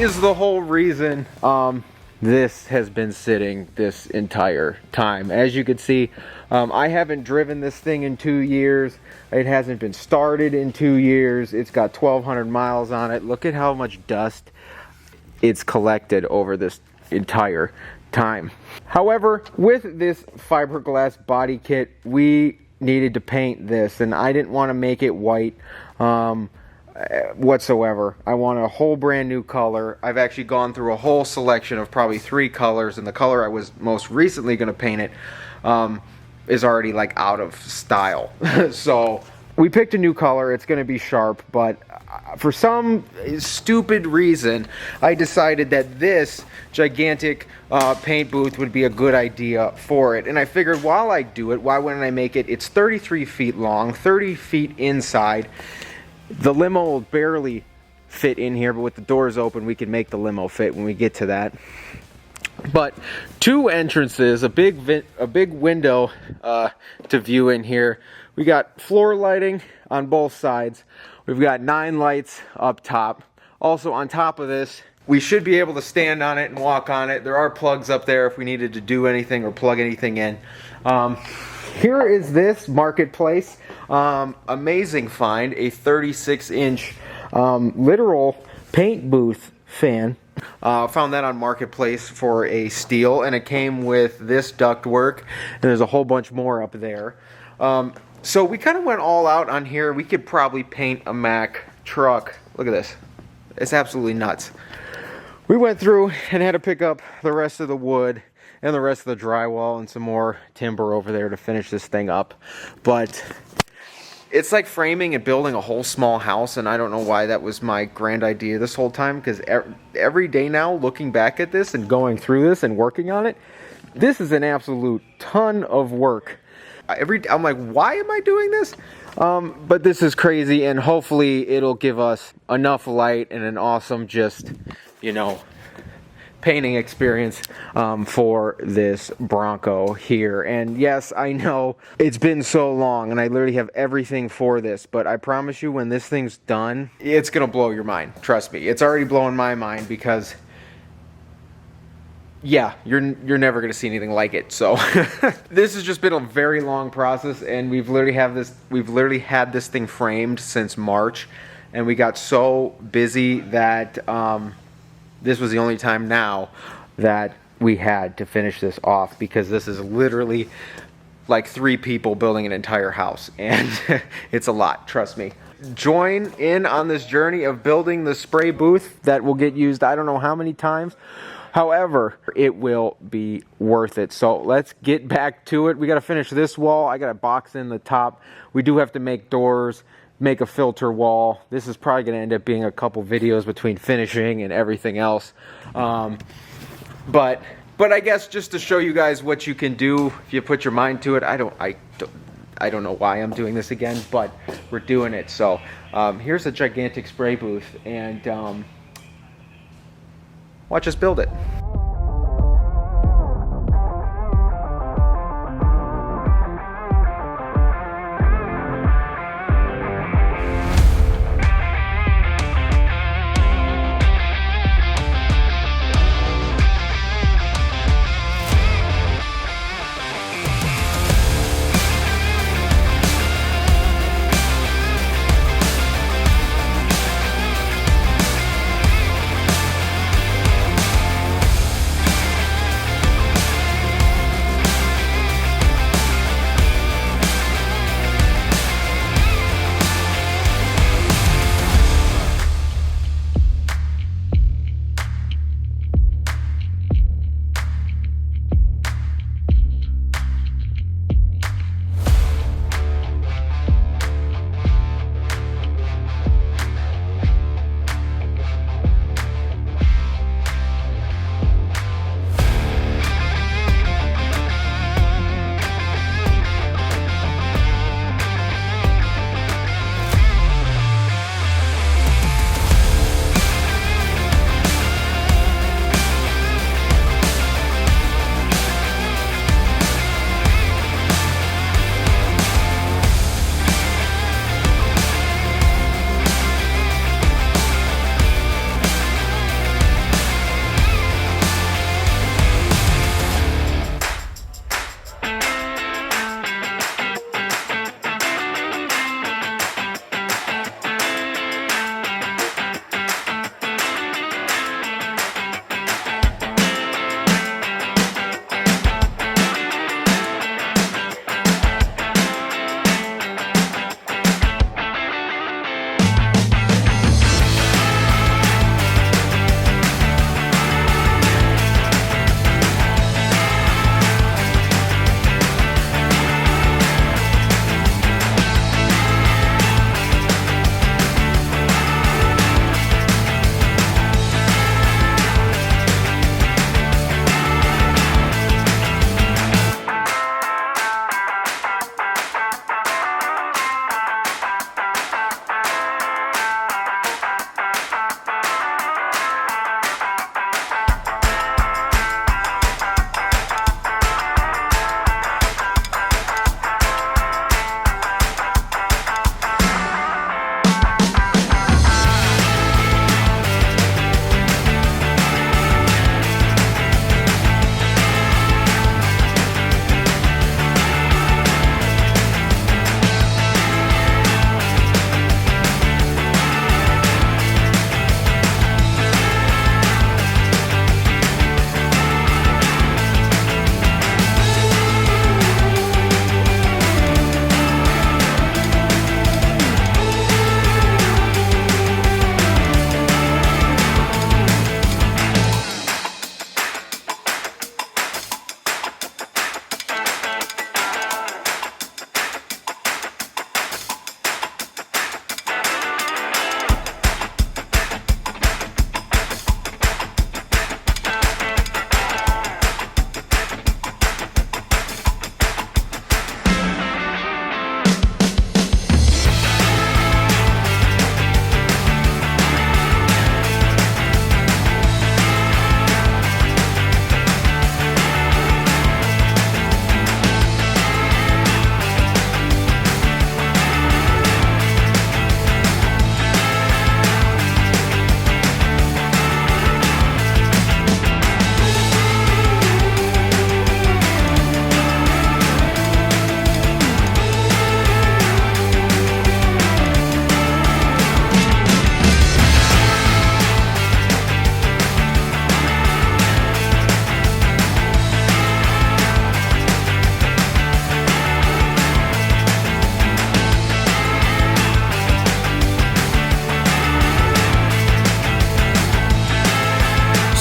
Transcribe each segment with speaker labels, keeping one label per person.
Speaker 1: is the whole reason this has been sitting this entire time. As you can see, I haven't driven this thing in 2 years. It hasn't been started in 2 years. It's got 1,200 miles on it. Look at how much dust it's collected over this entire time. However, with this fiberglass body kit, we needed to paint this, and I didn't want to make it white whatsoever. I want a whole brand new color. I've actually gone through a whole selection of probably 3 colors, and the color I was most recently going to paint it is already like out of style. So we picked a new color. It's going to be sharp, but for some stupid reason, I decided that this gigantic paint booth would be a good idea for it. And I figured while I do it, why wouldn't I make it? It's 33 feet long, 30 feet inside. The limo will barely fit in here, but with the doors open, we can make the limo fit when we get to that. But 2 entrances, a big window to view in here. We got floor lighting on both sides. We've got 9 lights up top. Also on top of this, we should be able to stand on it and walk on it. There are plugs up there if we needed to do anything or plug anything in. Here is this Marketplace. Amazing find, a 36-inch literal paint booth fan. Found that on Marketplace for a steal, and it came with this ductwork, and there's a whole bunch more up there. So we kind of went all out on here. We could probably paint a Mack truck. Look at this. It's absolutely nuts. We went through and had to pick up the rest of the wood and the rest of the drywall and some more timber over there to finish this thing up. But it's like framing and building a whole small house, and I don't know why that was my grand idea this whole time, because every day now, looking back at this and going through this and working on it, this is an absolute ton of work. I'm like, why am I doing this? But this is crazy, and hopefully it'll give us enough light and an awesome, just, you know, painting experience for this Bronco here. And yes, I know it's been so long, and I literally have everything for this, but I promise you, when this thing's done, it's gonna blow your mind. Trust me, it's already blowing my mind, because yeah, you're never gonna see anything like it. So this has just been a very long process, and we've literally had this thing framed since March, and we got so busy that this was the only time now that we had to finish this off, because this is literally like 3 people building an entire house, and it's a lot, trust me. Join in on this journey of building the spray booth that will get used I don't know how many times. However, it will be worth it. So let's get back to it. We got to finish this wall. I got to box in the top. We do have to make doors, make a filter wall. This is probably going to end up being a couple videos between finishing and everything else. But I guess just to show you guys what you can do if you put your mind to it. I don't know why I'm doing this again, but we're doing it. So here's a gigantic spray booth, and watch us build it.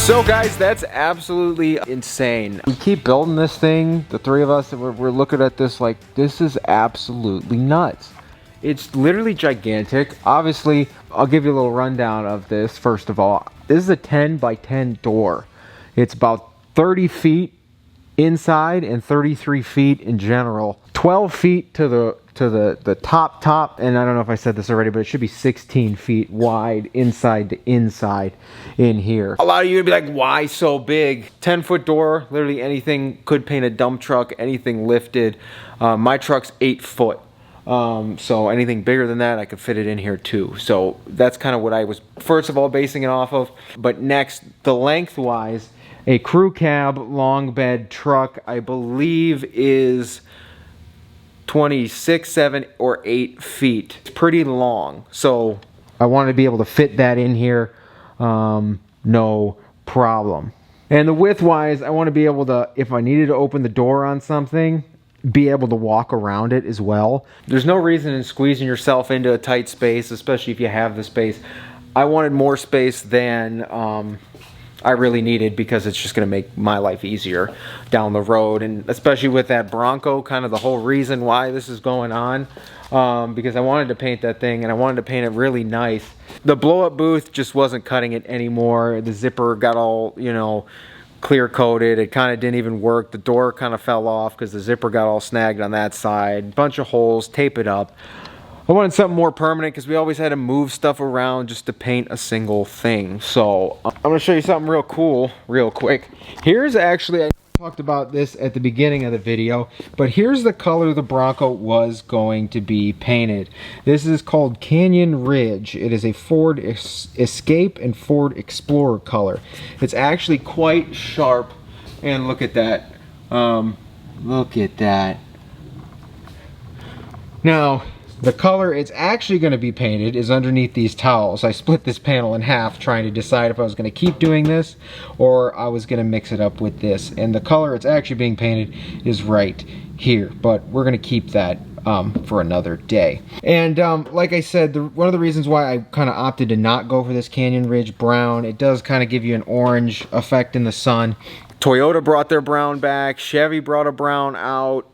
Speaker 1: So guys, that's absolutely insane. We keep building this thing, the three of us, and we're looking at this like, this is absolutely nuts. It's literally gigantic. Obviously, I'll give you a little rundown of this. First of all, this is a 10 by 10 door. It's about 30 feet inside and 33 feet in general. 12 feet to the top, and I don't know if I said this already, but it should be 16 feet wide inside to inside in here. A lot of you would be like, why so big? 10-foot door, literally anything could paint a dump truck, anything lifted. My truck's 8 foot. So anything bigger than that, I could fit it in here too. So that's kind of what I was, first of all, basing it off of. But next, the lengthwise, a crew cab long bed truck, I believe is 26, 7, or 8 feet. It's pretty long. So I wanted to be able to fit that in here, no problem. And the width-wise, I want to be able to, if I needed to open the door on something, be able to walk around it as well. There's no reason in squeezing yourself into a tight space, especially if you have the space. I wanted more space than I really needed, because it's just going to make my life easier down the road. And especially with that Bronco, kind of the whole reason why this is going on, because I wanted to paint that thing, and I wanted to paint it really nice. The blow-up booth just wasn't cutting it anymore. The zipper got all, you know, clear coated. It kind of didn't even work. The door kind of fell off because the zipper got all snagged on that side. Bunch of holes, tape it up. I wanted something more permanent because we always had to move stuff around just to paint a single thing. So I'm going to show you something real cool real quick. Here's actually, I talked about this at the beginning of the video, but here's the color the Bronco was going to be painted. This is called Canyon Ridge. It is a Ford Escape and Ford Explorer color. It's actually quite sharp, and look at that. Look at that. Now, the color it's actually going to be painted is underneath these towels. I split this panel in half trying to decide if I was going to keep doing this or I was going to mix it up with this. And the color it's actually being painted is right here, but we're going to keep that for another day. And like I said, one of the reasons why I kind of opted to not go for this Canyon Ridge brown, it does kind of give you an orange effect in the sun. Toyota brought their brown back. Chevy brought a brown out.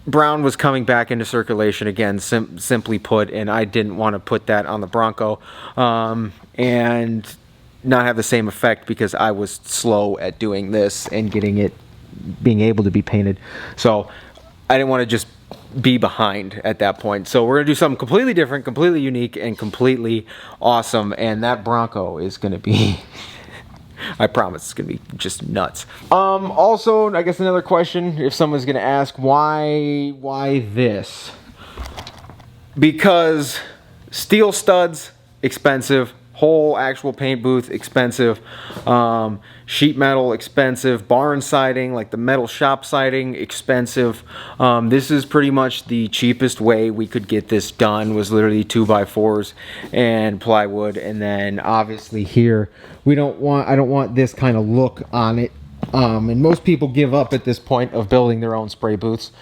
Speaker 1: Brown was coming back into circulation again, simply put, and I didn't want to put that on the Bronco and not have the same effect because I was slow at doing this and getting it, being able to be painted. So I didn't want to just be behind at that point. So we're going to do something completely different, completely unique, and completely awesome, and that Bronco is going to be... I promise it's gonna be just nuts. Also, I guess another question, if someone's gonna ask, why this? Because steel studs, expensive. Whole actual paint booth, expensive. Sheet metal, expensive. Barn siding, like the metal shop siding, expensive. This is pretty much the cheapest way we could get this done, was literally 2x4s and plywood. And then obviously here, I don't want this kind of look on it. And most people give up at this point of building their own spray booths.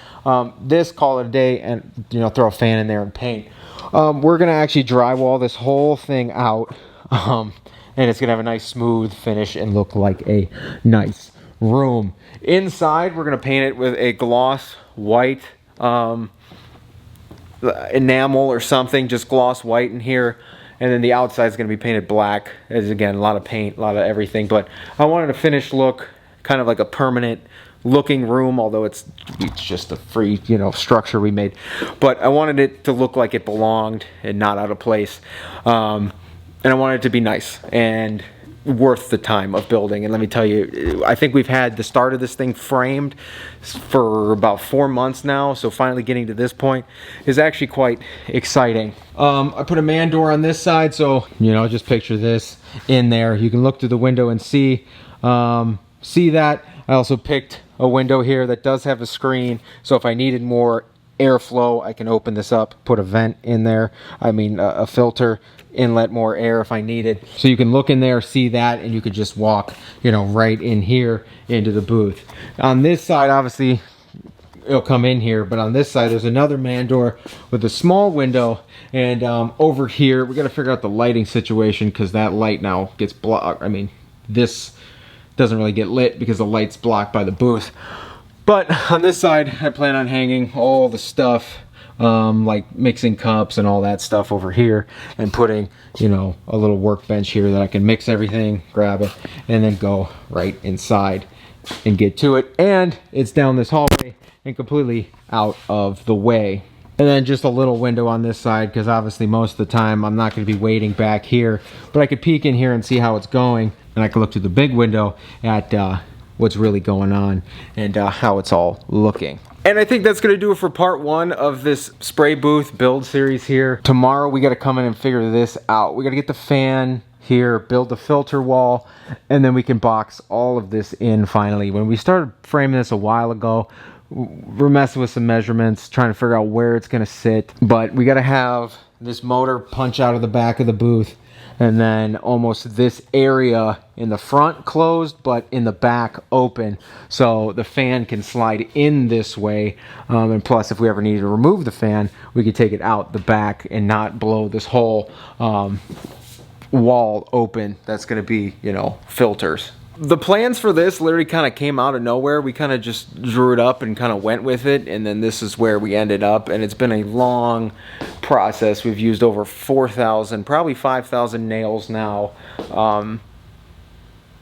Speaker 1: This, call it a day, and throw a fan in there and paint. We're gonna actually drywall this whole thing out, and it's gonna have a nice smooth finish and look like a nice room. Inside, we're gonna paint it with a gloss white enamel or something, just gloss white in here. And then the outside is gonna be painted black. As again, a lot of paint, a lot of everything. But I wanted a finished look, kind of like a permanent looking room, although it's just a free structure we made, but I wanted it to look like it belonged and not out of place, and I wanted it to be nice and worth the time of building. And let me tell you, I think we've had the start of this thing framed for about 4 months now, so finally getting to this point is actually quite exciting. I put a man door on this side, so just picture this in there. You can look through the window and see that. I also picked a window here that does have a screen, so if I needed more airflow, I can open this up, put a vent in there, a filter, inlet more air if I needed. So you can look in there, see that, and you could just walk right in here into the booth. On this side, obviously it'll come in here, but on this side there's another man door with a small window, and over here we got to figure out the lighting situation, because that light now gets blocked. this doesn't really get lit because the light's blocked by the booth. But on this side, I plan on hanging all the stuff, like mixing cups and all that stuff over here, and putting, you know, a little workbench here that I can mix everything, grab it, and then go right inside and get to it. And it's down this hallway and completely out of the way. And then just a little window on this side, because obviously most of the time I'm not going to be waiting back here, but I could peek in here and see how it's going, and I can look through the big window at what's really going on and how it's all looking. And I think that's going to do it for part 1 of this spray booth build series here. Tomorrow we got to come in and figure this out. We got to get the fan here, build the filter wall, and then we can box all of this in finally. When we started framing this a while ago, we're messing with some measurements, trying to figure out where it's going to sit, but we got to have this motor punch out of the back of the booth, and then almost this area in the front closed, but in the back open, so the fan can slide in this way. And plus, if we ever needed to remove the fan, we could take it out the back and not blow this whole wall open. That's going to be, you know, filters. The plans for this literally kind of came out of nowhere. We kind of just drew it up and kind of went with it, and then this is where we ended up. And it's been a long process. We've used over 4,000, probably 5,000 nails now.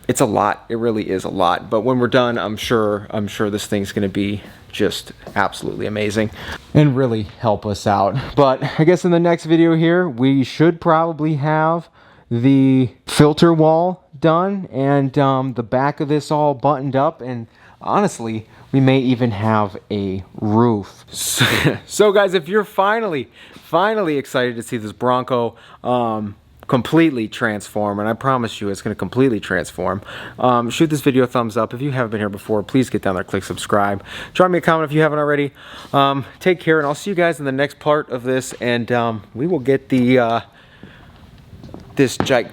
Speaker 1: It's a lot. It really is a lot. But when we're done, I'm sure this thing's going to be just absolutely amazing and really help us out. But I guess in the next video here, we should probably have the filter wall done and the back of this all buttoned up, and honestly we may even have a roof. So guys, if you're finally excited to see this Bronco completely transform, and I promise you it's going to completely transform, shoot this video a thumbs up. If you haven't been here before, please get down there, click subscribe, drop me a comment if you haven't already. Take care, and I'll see you guys in the next part of this, and we will get the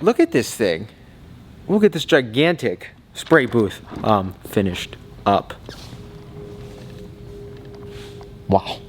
Speaker 1: look at this thing. We'll get this gigantic spray booth finished up. Wow.